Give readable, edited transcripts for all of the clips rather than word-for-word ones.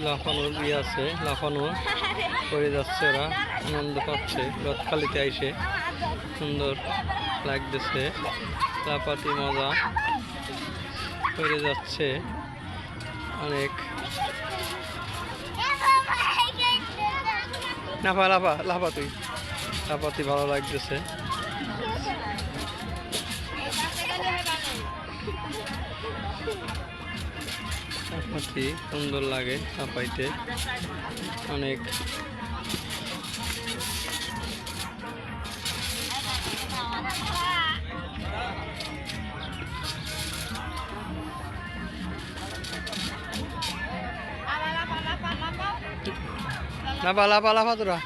লাফানোর ইয়ে আছে, লাফানো করে যাচ্ছে, এরা আনন্দ পাচ্ছে। গদখালিতে আইসে সুন্দর লাগতেছে, লাফাতি মজা করে যাচ্ছে অনেক। লাফা লাফা লাফা, তুই লাফাতি ভালো লাগতেছে। লাফাতি সুন্দর লাগে, লাফাইতে অনেক। লাফা লাফা লাফা তোরা।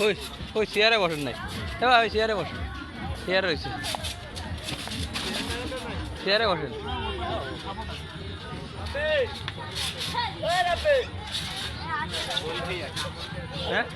ওই ওই চেয়ারে বসেন নাই, এবার ওই চেয়ারে বসেন, চেয়ারে রয়েছে, চেয়ারে বসেন। হ্যাঁ